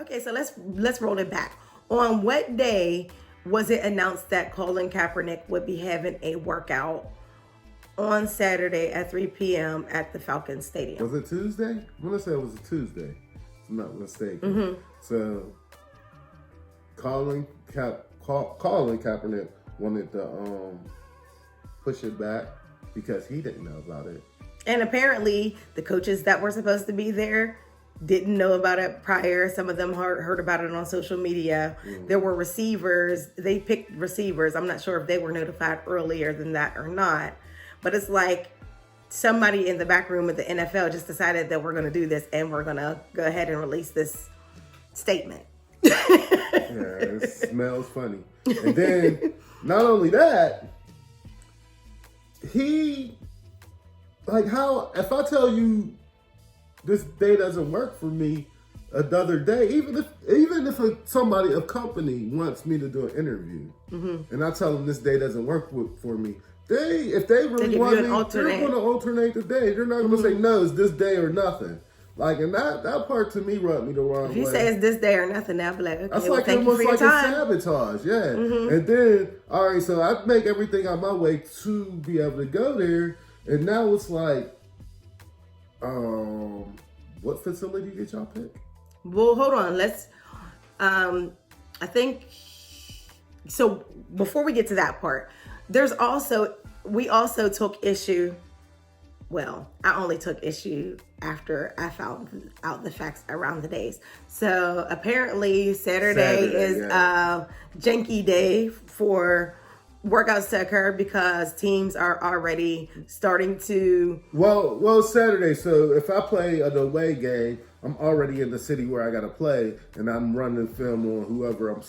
Okay, so let's roll it back. On what day was it announced that Colin Kaepernick would be having a workout on Saturday at 3 p.m. at the Falcons Stadium? Was it Tuesday? I want to say it was a Tuesday, if I'm not mistaken. Mm-hmm. So, Colin Kaepernick wanted to push it back because he didn't know about it. And apparently, the coaches that were supposed to be there didn't know about it prior. Some of them heard about it on social media. Mm-hmm. There were receivers. They picked receivers. I'm not sure if they were notified earlier than that or not. But it's like somebody in the back room at the NFL just decided that we're going to do this and we're going to go ahead and release this statement. Yeah, it smells funny. And then, not only that, if I tell you this day doesn't work for me another day, even if somebody, a company wants me to do an interview, mm-hmm. and I tell them this day doesn't work for me, if they really want me, they're going to alternate the day. They're not going to say, no, it's this day or nothing. Like, and that part to me rubbed me the wrong way. If you say it's this day or nothing, I'll be like, okay, that's well, thank you for your time. A sabotage, yeah. Mm-hmm. And then, all right, so I make everything on my way to be able to go there, and now it's like, what facility did y'all pick? Well, hold on. Let's, I think, so before we get to that part, we also took issue. Well, I only took issue after I found out the facts around the days. So apparently Saturday is janky day for workouts to occur because teams are already starting to... Well, Saturday. So if I play an away game, I'm already in the city where I got to play, and I'm running film on whoever I'm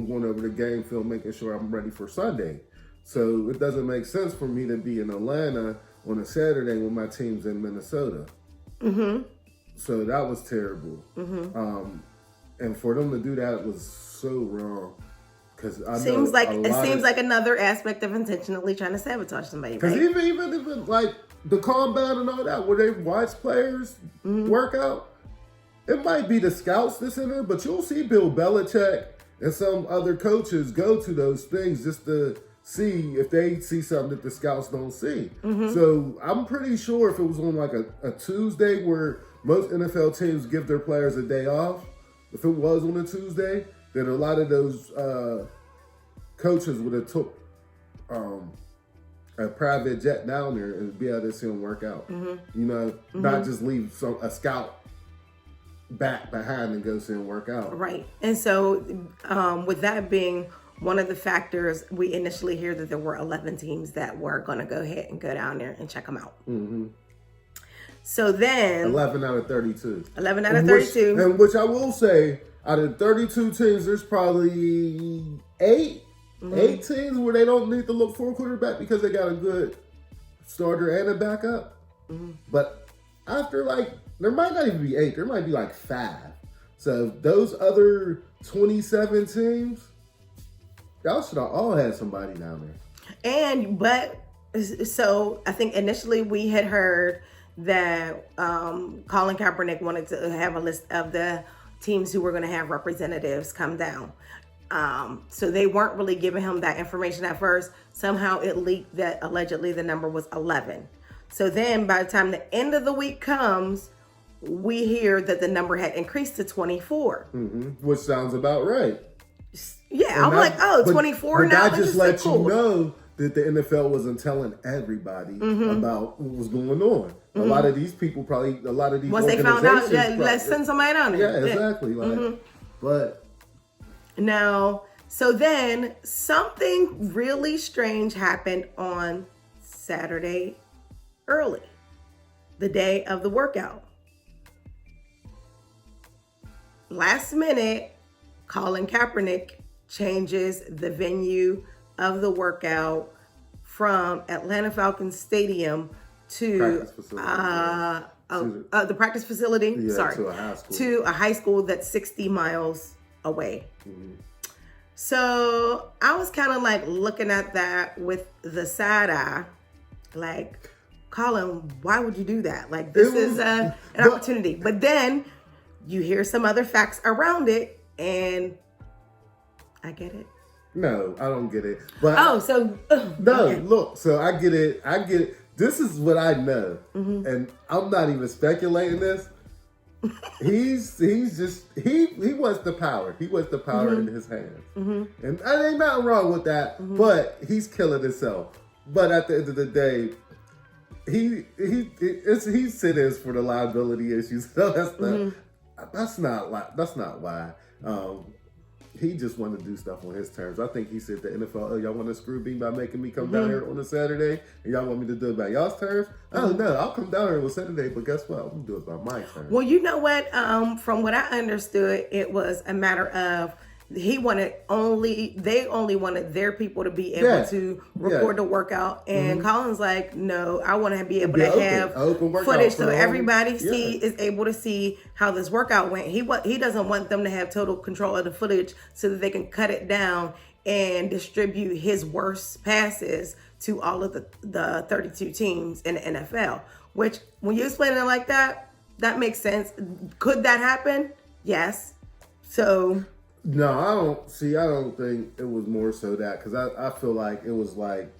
going over the game film, making sure I'm ready for Sunday. So it doesn't make sense for me to be in Atlanta on a Saturday when my team's in Minnesota. Mm-hmm. So that was terrible. Mm-hmm. And for them to do that was so wrong. Because it seems like another aspect of intentionally trying to sabotage somebody. Because right? even like the combine and all that, where they watch players work out, it might be the scouts that's in there, but you'll see Bill Belichick and some other coaches go to those things just to see if they see something that the scouts don't see. Mm-hmm. So I'm pretty sure if it was on like a Tuesday where most NFL teams give their players a day off, if it was on a Tuesday, then a lot of those coaches would have took a private jet down there and be able to see them work out. Mm-hmm. You know, not just leave a scout back behind and go see them work out. Right. And so with that being one of the factors, we initially hear that there were 11 teams that were going to go ahead and go down there and check them out. Mm-hmm. So then... 11 out of 32. 11 out of 32. Which I will say, out of 32 teams, there's probably 8 teams where they don't need to look for a quarterback because they got a good starter and a backup. Mm-hmm. But after there might not even be 8. There might be 5. So those other 27 teams... y'all should have all had somebody down there. So I think initially we had heard that Colin Kaepernick wanted to have a list of the teams who were going to have representatives come down. So they weren't really giving him that information at first. Somehow it leaked that allegedly the number was 11. So then by the time the end of the week comes, we hear that the number had increased to 24. Mm-hmm. Which sounds about right. Yeah, I'm 24 now. That just lets you know that the NFL wasn't telling everybody about what was going on. Mm-hmm. A lot of these people once they found out, let's send somebody down there. Yeah, exactly. But now, so then something really strange happened on Saturday early, the day of the workout. Last minute, Colin Kaepernick changes the venue of the workout from Atlanta Falcons Stadium to the practice facility. Yeah, to a high school that's 60 miles away. Mm-hmm. So I was kind of looking at that with the side eye, Colin, why would you do that? This is an opportunity. But then you hear some other facts around it, and I get it. No, I don't get it. But okay. look, so I get it. This is what I know, and I'm not even speculating this. He wants the power. He wants the power in his hands, and there ain't nothing wrong with that. But he's killing himself. But at the end of the day, he's sitting for the liability issues. So that's not why. He just wanted to do stuff on his terms. I think he said to the NFL, "Oh, y'all want to screw me by making me come down here on a Saturday, and y'all want me to do it by y'all's terms? Oh no, I'll come down here on Saturday, but guess what? I'm gonna do it by my terms." Well, you know what? From what I understood, it was a matter of they only wanted their people to be able to record the workout, and Colin's like, no, I want to be able to have footage so everybody is able to see how this workout went. He doesn't want them to have total control of the footage so that they can cut it down and distribute his worst passes to all of the 32 teams in the NFL. Which, when you explain it like that, that makes sense. Could that happen? Yes. So. No, I don't think it was more so that, because I feel like it was like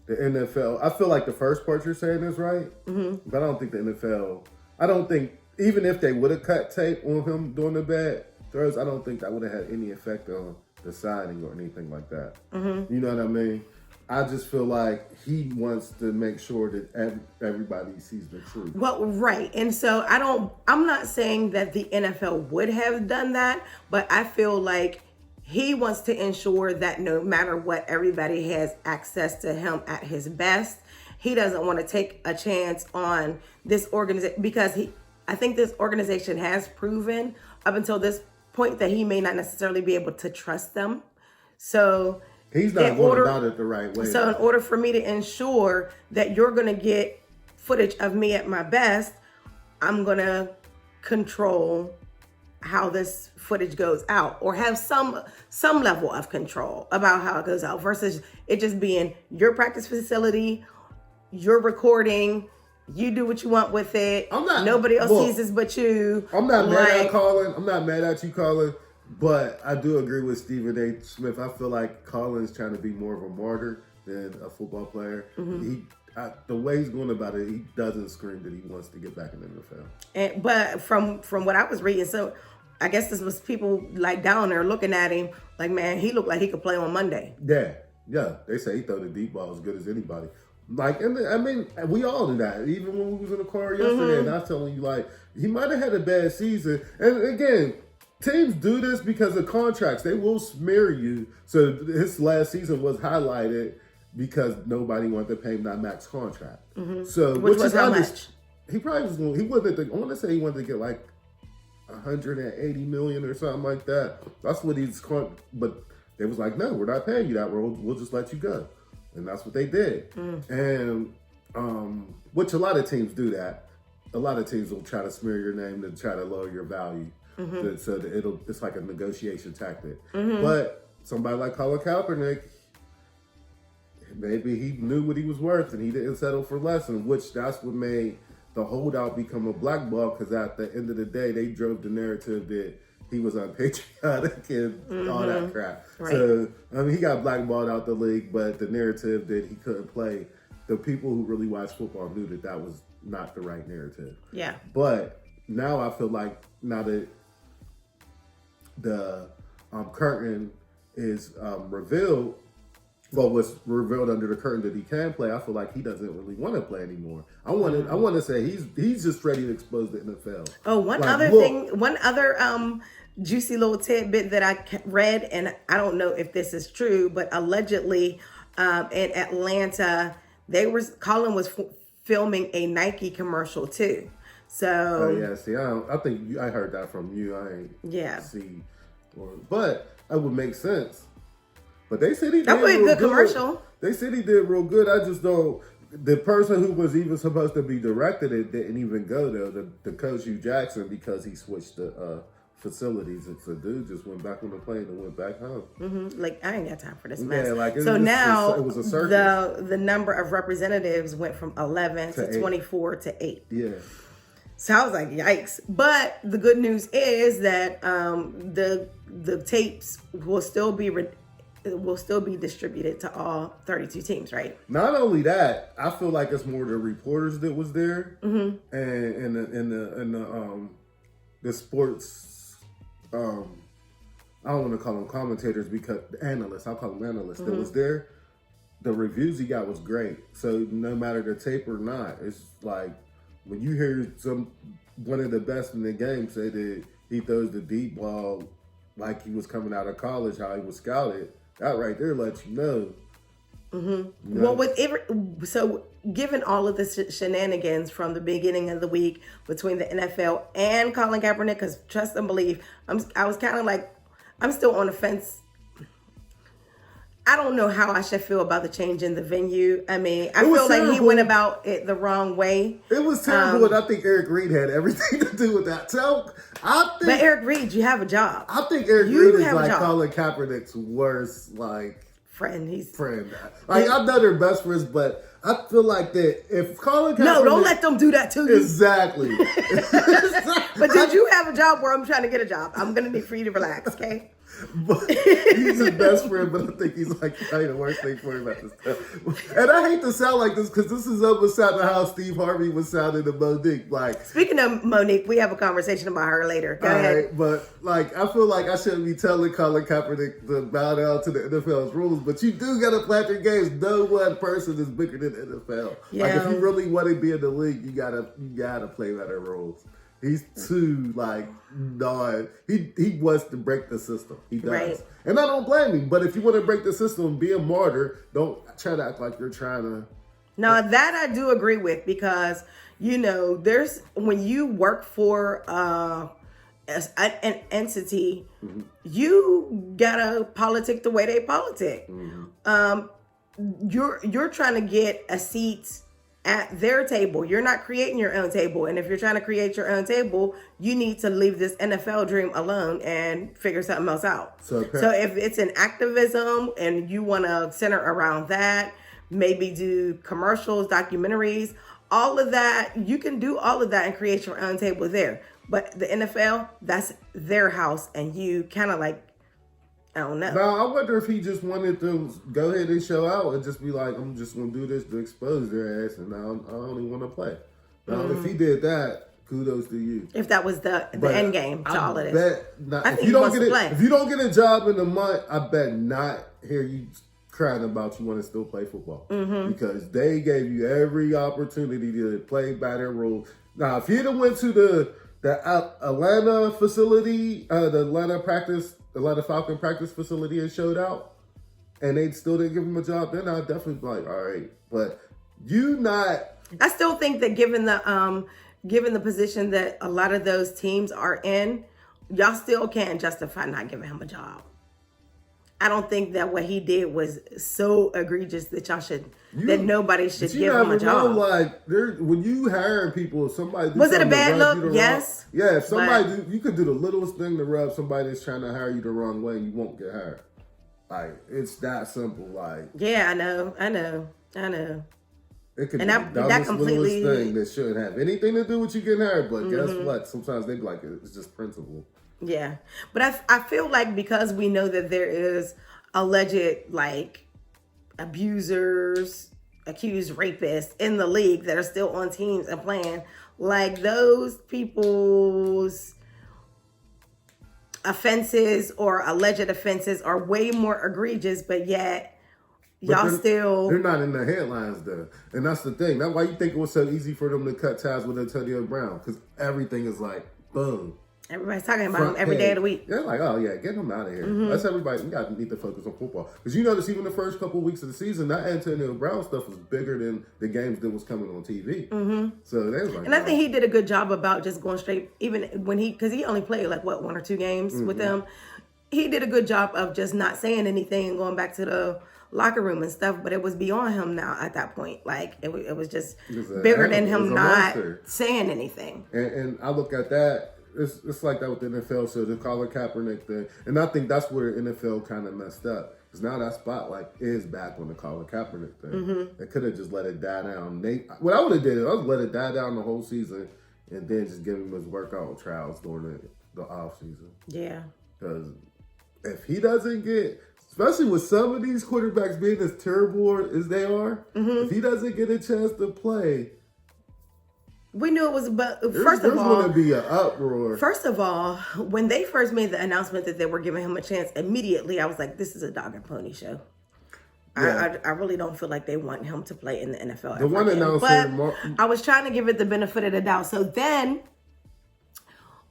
the NFL. I feel like the first part you're saying is right, but I don't think the NFL. I don't think, even if they would have cut tape on him doing the bad throws, I don't think that would have had any effect on the signing or anything like that. You know what I mean? I just feel like he wants to make sure that everybody sees the truth. Well, right. And so I'm not saying that the NFL would have done that, but I feel like he wants to ensure that no matter what, everybody has access to him at his best. He doesn't want to take a chance on this organization, because I think this organization has proven up until this point that he may not necessarily be able to trust them. So he's not going about it the right way. So in order for me to ensure that you're going to get footage of me at my best, I'm going to control how this footage goes out, or have some level of control about how it goes out, versus it just being your practice facility, your recording, you do what you want with it. Nobody else sees this but you. I'm not mad at Colin. I'm not mad at you, Colin. But I do agree with Stephen A. Smith. I feel like Colin's trying to be more of a martyr than a football player. The way he's going about it, he doesn't scream that he wants to get back in the NFL. But from what I was reading, so I guess this was people like down there looking at him like, man, he looked like he could play on Monday. Yeah. They say he throw the deep ball as good as anybody. Like, I mean, we all do that. Even when we was in the car yesterday, and I was telling you, like, he might have had a bad season. And again, teams do this because of contracts. They will smear you. So his last season was highlighted because nobody wanted to pay him that max contract. So which was how much? He probably was going. He wanted to. I want to say he wanted to get like 180 million or something like that. That's what he's. But they was like, no, we're not paying you that. We'll just let you go. And that's what they did. And which a lot of teams do that. A lot of teams will try to smear your name to try to lower your value. So that it's like a negotiation tactic. But somebody like Colin Kaepernick, maybe he knew what he was worth and he didn't settle for less, and which that's what made the holdout become a blackball, because at the end of the day, they drove the narrative that he was unpatriotic and all that crap. Right. So, I mean, he got blackballed out the league, but the narrative that he couldn't play, the people who really watch football knew that that was not the right narrative. Yeah. But now I feel like now that the curtain is revealed, well, was revealed under the curtain that he can play, I feel like he doesn't really want to play anymore. I want to say he's just ready to expose the NFL. Oh, one other juicy little tidbit that I read, and I don't know if this is true, but allegedly in Atlanta, Colin was filming a Nike commercial too. So see, I think I heard that from you. I ain't see, but that would make sense. But they said he did a good commercial. They said he did real good. I just don't. The person who was even supposed to be directed it didn't even go there. The coach Hugh Jackson, because he switched the facilities. It's a dude just went back on the plane and went back home. Like, I ain't got time for this mess. Yeah, so now it was a circus. The number of representatives went from 11 to 24 to 8. Yeah. So I was like, yikes. But the good news is that the tapes will still be distributed to all 32 teams, right? Not only that, I feel like it's more the reporters that was there, and the sports. I don't want to call them commentators because analysts. I'll call them analysts that was there. The reviews he got was great. So no matter the tape or not, it's like when you hear one of the best in the game say that he throws the deep ball like he was coming out of college, how he was scouted. That right there lets you know. Mm-hmm. Well, so given all of the shenanigans from the beginning of the week between the NFL and Colin Kaepernick, because trust and believe, I was kind of like, I'm still on the fence. I don't know how I should feel about the change in the venue. I mean, I feel like he went about it the wrong way. It was terrible, and I think Eric Reid had everything to do with that. But Eric Reid, you have a job. I think Eric Reid is like Colin Kaepernick's worst, friend. Like, I know they're best friends, but I feel like that if Colin Kaepernick... No, don't let them do that to you. Exactly. But did you have a job where I'm trying to get a job? I'm going to need for you to relax, okay? But he's his best friend, but I think he's like probably the worst thing for him at this time. And I hate to sound like this because this is almost sounding how Steve Harvey was sounding to Monique. Like, speaking of Monique, we have a conversation about her later. Go ahead. Right, but I feel like I shouldn't be telling Colin Kaepernick to bow down to the NFL's rules, but you do got to play your games. No one person is bigger than the NFL. Yeah. Like, if you really want to be in the league, you gotta play by their rules. He's too he wants to break the system. He does. Right. And I don't blame him. But if you want to break the system, be a martyr. Don't try to act like you're trying to. Now that I do agree with, because there's when you work for an entity, mm-hmm. you gotta politic the way they politic. Mm-hmm. You're trying to get a seat at their table. You're not creating your own table. And if you're trying to create your own table, you need to leave this NFL dream alone and figure something else out. So if it's an activism and you want to center around that, maybe do commercials, documentaries, all of that, you can do all of that and create your own table there. But the NFL, that's their house, and you kind of I don't know. Now, I wonder if he just wanted to go ahead and show out and just be like, I'm just going to do this to expose their ass, and now I only want to play. Now, if he did that, kudos to you. If that was the end game to all of this. I think he wants to play. If you don't get a job in a month, I bet not hear you crying about you want to still play football. Mm-hmm. Because they gave you every opportunity to play by their rules. Now, if you'd have went to the Atlanta facility, the Atlanta Falcon practice facility and showed out, and they still didn't give him a job, then I'd definitely be like, all right. But I still think that given the position that a lot of those teams are in, y'all still can't justify not giving him a job. I don't think that what he did was so egregious that that nobody should give him a job. When you hiring people, if somebody was it a bad look? Yes. Yeah, if somebody you could do the littlest thing to rub somebody that's trying to hire you the wrong way, you won't get hired. It's that simple. Yeah, I know. It could be the completely littlest thing that shouldn't have anything to do with you getting hired. But guess what? Sometimes they be like, it's just principle. Yeah, but I feel like because we know that there is alleged abusers, accused rapists in the league that are still on teams and playing, those people's offenses or alleged offenses are way more egregious, but yet they're not in the headlines though. And that's the thing. That's why you think it was so easy for them to cut ties with Antonio Brown, because everything is boom. Everybody's talking about him every day of the week. Yeah, oh yeah, get him out of here. Mm-hmm. That's everybody. We need to focus on football. Because you notice even the first couple of weeks of the season, that Antonio Brown stuff was bigger than the games that was coming on TV. Mm-hmm. So they was and I think he did a good job about just going straight, even when because he only played 1 or 2 games with them. He did a good job of just not saying anything and going back to the locker room and stuff, but it was beyond him now at that point. It was just bigger than him not saying anything. And I look at that. It's like that with the NFL, so the Colin Kaepernick thing. And I think that's where the NFL kind of messed up. Because now that spotlight is back on the Colin Kaepernick thing. Mm-hmm. They could have just let it die down. What I would have did is I would let it die down the whole season and then just give him his workout trials during the off season. Yeah. Because if he doesn't get, especially with some of these quarterbacks being as terrible as they are, if he doesn't get a chance to play, we knew it was about. There's going to be an uproar. First of all, when they first made the announcement that they were giving him a chance, immediately I was like, "This is a dog and pony show." Yeah. I really don't feel like they want him to play in the NFL. The one announcer, but I was trying to give it the benefit of the doubt. So then,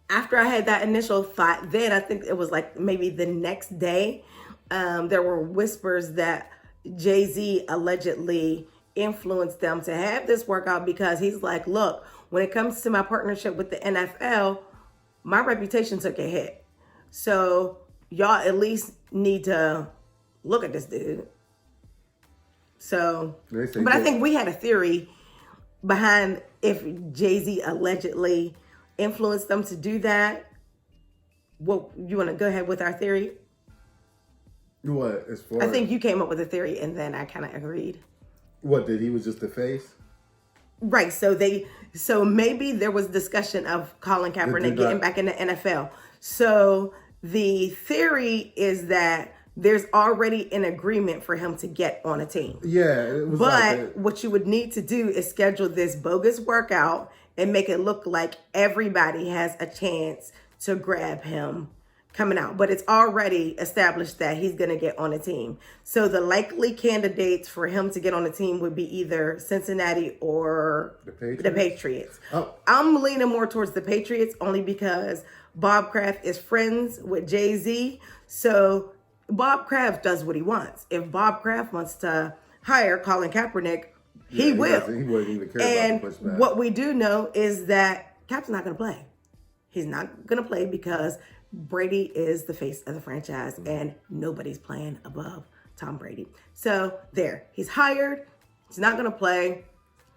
after I had that initial thought, then I think it was like maybe the next day, there were whispers that Jay-Z allegedly influenced them to have this workout because he's like, look, when it comes to my partnership with the NFL, my reputation took a hit. So y'all at least need to look at this dude. So, but I think we had a theory behind if Jay-Z allegedly influenced them to do that. Well, you want to go ahead with our theory? What? As far I think you came up with a theory and then I kind of agreed. What, that he was just the face? Right. So maybe there was discussion of Colin Kaepernick getting back in the NFL. So the theory is that there's already an agreement for him to get on a team. Yeah. It was but what you would need to do is schedule this bogus workout and make it look like everybody has a chance to grab him coming out. But it's already established that he's going to get on a team. So the likely candidates for him to get on a team would be either Cincinnati or the Patriots. Oh. I'm leaning more towards the Patriots only because Bob Kraft is friends with Jay-Z. So Bob Kraft does what he wants. If Bob Kraft wants to hire Colin Kaepernick, he will. He wouldn't even care and about the pushback. What we do know is that Cap's not going to play. He's not going to play because Brady is the face of the franchise and nobody's playing above Tom Brady. So there, he's hired. He's not going to play.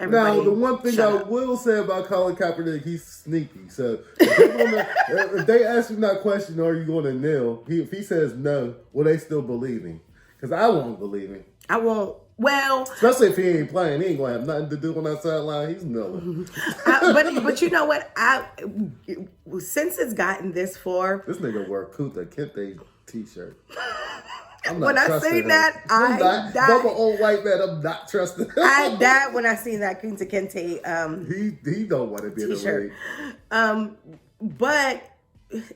Everybody, now, the one thing I will say about Colin Kaepernick, he's sneaky. So if they ask him that question, are you going to kneel? If he says no, will they still believe him? Because I won't believe him. I won't. Well, especially if he ain't playing, he ain't gonna have nothing to do on that sideline. He's kneeling. but you know what? Since it's gotten this far, this nigga wear Kuta Kente t-shirt. When I seen that, I died. I'm an old white man. I'm not trusting. I died when I seen that Kunta Kinte. He don't want to be t-shirt. In the league. But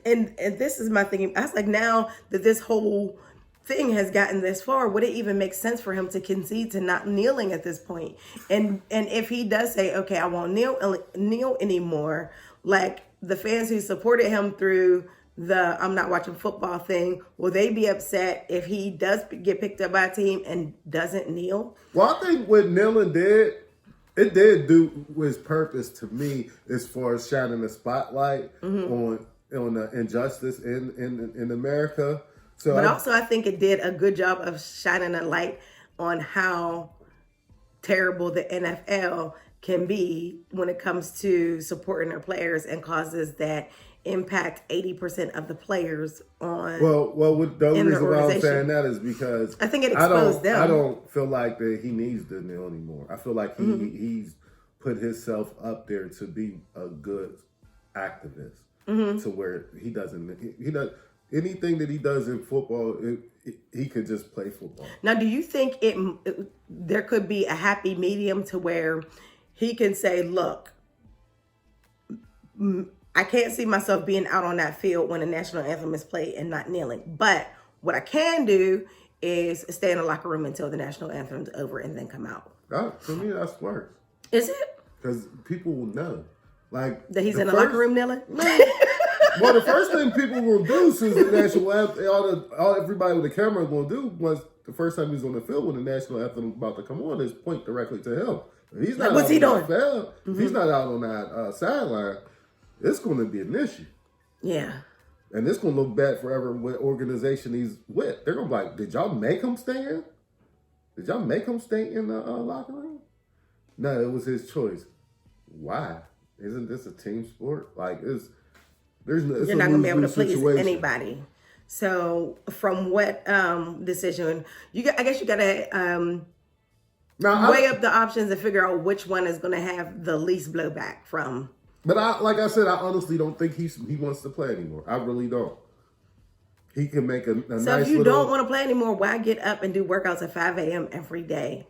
and this is my thinking. I was like, now that this whole thing has gotten this far, would it even make sense for him to concede to not kneeling at this point? And if he does say, okay, I won't kneel anymore, like the fans who supported him through the I'm not watching football thing, will they be upset if he does get picked up by a team and doesn't kneel? Well, I think what kneeling did, it did do his purpose to me as far as shining the spotlight on the injustice in America. So but also I think it did a good job of shining a light on how terrible the NFL can be when it comes to supporting their players and causes that impact 80% of the players on. Well, the only reason why I'm saying that is because I think it exposed them. I don't feel like that he needs to kneel anymore. I feel like he's put himself up there to be a good activist to where he does anything that he does in football. He could just play football. Now, do you think there could be a happy medium to where he can say, look, I can't see myself being out on that field when the national anthem is played and not kneeling. But what I can do is stay in the locker room until the national anthem's over and then come out. To me, that's worse. Is it? Because people will know. Like that he's in the locker room kneeling? Well, the first thing people will do since the national anthem, everybody with the camera going to do was the first time he's on the field when the national anthem about to come on is point directly to him. If he's not what's he doing? If he's not out on that sideline, it's going to be an issue. Yeah. And it's going to look bad forever what organization he's with. They're going to be like, did y'all make him stay in? Did y'all make him stay in the locker room? No, it was his choice. Why? Isn't this a team sport? Like, it's you're not going to be able to please anybody. So from what decision, I guess you got to weigh up the options and figure out which one is going to have the least blowback from But like I said, I honestly don't think he wants to play anymore. I really don't. He can make a nice So if you little... don't want to play anymore, why get up and do workouts at 5 a.m. every day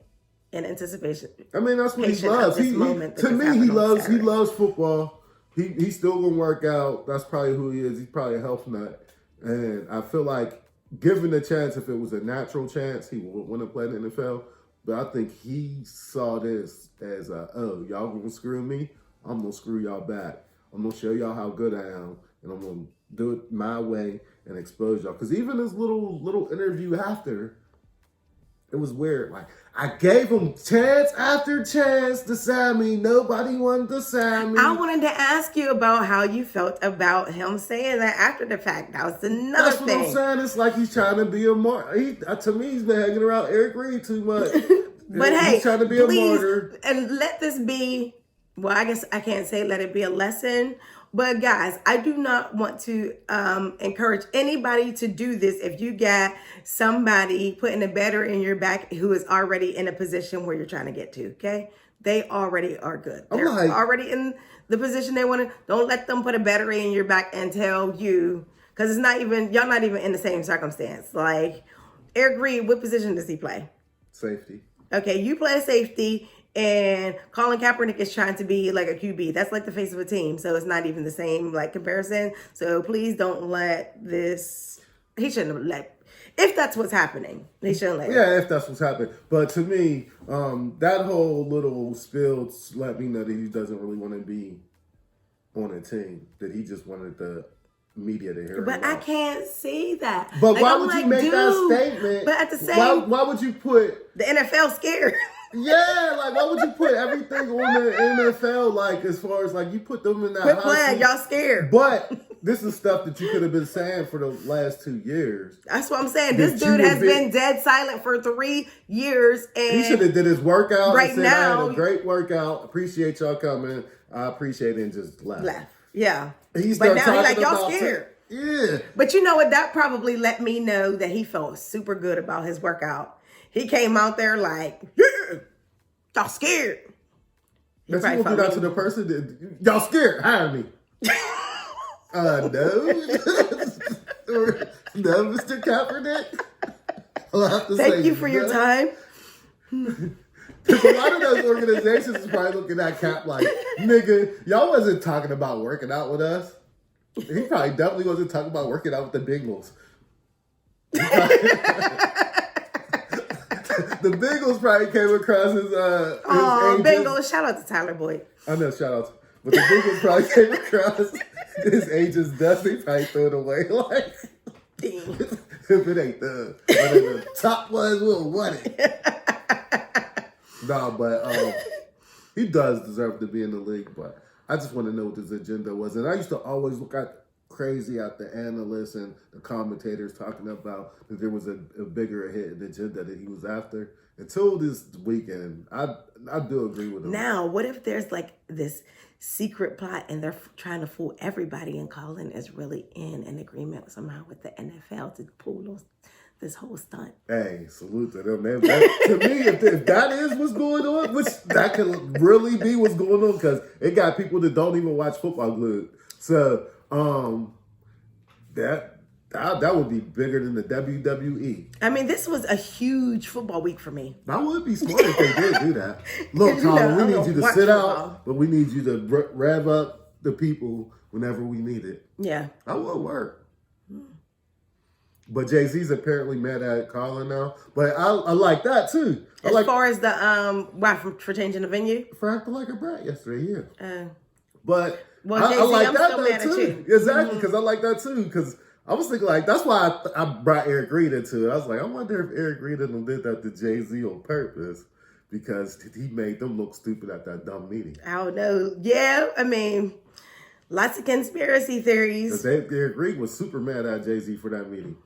in anticipation? I mean, that's what he loves. To me, he loves football. He's still gonna work out. That's probably who he is. He's probably a health nut. And I feel like, given the chance, if it was a natural chance, he would want to play in the NFL. But I think he saw this as oh, y'all gonna screw me? I'm gonna screw y'all back. I'm gonna show y'all how good I am, and I'm gonna do it my way and expose y'all. Because even this little interview after, it was weird. Like, I gave him chance after chance to sign me. Nobody wanted to sign me. I wanted to ask you about how you felt about him saying that after the fact. That was another That's thing. what I'm saying. It's like he's trying to be a martyr. To me, he's been hanging around Eric Reed too much. But hey, he's trying to be a martyr. And let this be, well, I guess I can't say let it be a lesson. But guys, I do not want to encourage anybody to do this if you got somebody putting a battery in your back who is already in a position where you're trying to get to, okay? They already are good. They're already in the position they want to. Don't let them put a battery in your back and tell you, because it's not even, y'all not even in the same circumstance. Like, Eric Reed, what position does he play? Safety. Okay, you play safety. And Colin Kaepernick is trying to be like a QB. That's like the face of a team. So it's not even the same like comparison. So please don't let this, he shouldn't have let, if that's what's happening, he shouldn't let. Yeah, if that's what's happening. But to me, that whole little spill let me know that he doesn't really want to be on a team. That he just wanted the media to hear. But I can't see that. But like, why would you make that statement? But at the same, why would you put the NFL scared? Yeah, like why would you put everything on the NFL? Like as far as like you put them in that. Quit playing, y'all scared. But this is stuff that you could have been saying for the last 2 years. That's what I'm saying. This dude has been dead silent for 3 years, and he should have did his workout. Right and said, now, I had a great workout. Appreciate y'all coming. I appreciate it, and just left. Yeah. But now he's like, y'all scared. Yeah. But you know what? That probably let me know that he felt super good about his workout. He came out there like, yeah, y'all scared. That's what we'll do that to the person that, y'all scared, hire me. No. No, Mr. Kaepernick. I'll have to Thank you for your time. Because a lot of those organizations is probably looking at Cap like, nigga, y'all wasn't talking about working out with us. He probably definitely wasn't talking about working out with the Bengals. The Bengals probably came across his agent. Bengals! Shout out to Tyler Boyd. I know, shout out. But the Bengals probably came across his agent's desk. They probably threw it away. Like, if it ain't the top ones, we'll want it. No, but he does deserve to be in the league. But I just want to know what his agenda was. And I used to always look crazy at the analysts and the commentators talking about that there was a bigger hidden agenda that he was after. Until this weekend, I do agree with him. This what if there's like this secret plot and they're trying to fool everybody, and Colin is really in an agreement somehow with the NFL to pull this whole stunt? Hey, salute to them, man. To me, if that is what's going on, which that could really be what's going on, because it got people that don't even watch football glued. So that would be bigger than the WWE. I mean, this was a huge football week for me. That would be smart if they did do that. Look, Colin, we need you to sit out, but we need you to rev up the people whenever we need it. Yeah. That would work. But Jay-Z's apparently mad at Colin now. But I like that too. As far as the why for changing the venue? For acting like a brat yesterday, yeah. But well, Jay-Z, I like I'm that still though mad too. at you. Exactly, because I like that too. Because I was thinking like that's why I brought Eric Reed into it. I was like, I wonder if Eric Reed did that to Jay-Z on purpose because he made them look stupid at that dumb meeting. I don't know. Yeah, I mean, lots of conspiracy theories. Eric Reed was super mad at Jay-Z for that meeting.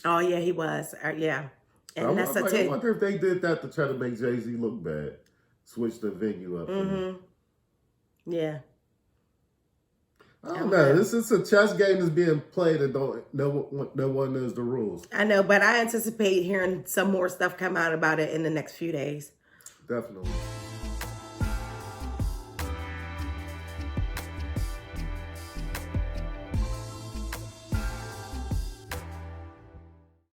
Oh yeah, he was. Yeah, and I wonder if they did that to try to make Jay-Z look bad, switch the venue up. Mm-hmm. Yeah. I don't know. This is a chess game that's being played and no one knows the rules. I know, but I anticipate hearing some more stuff come out about it in the next few days. Definitely.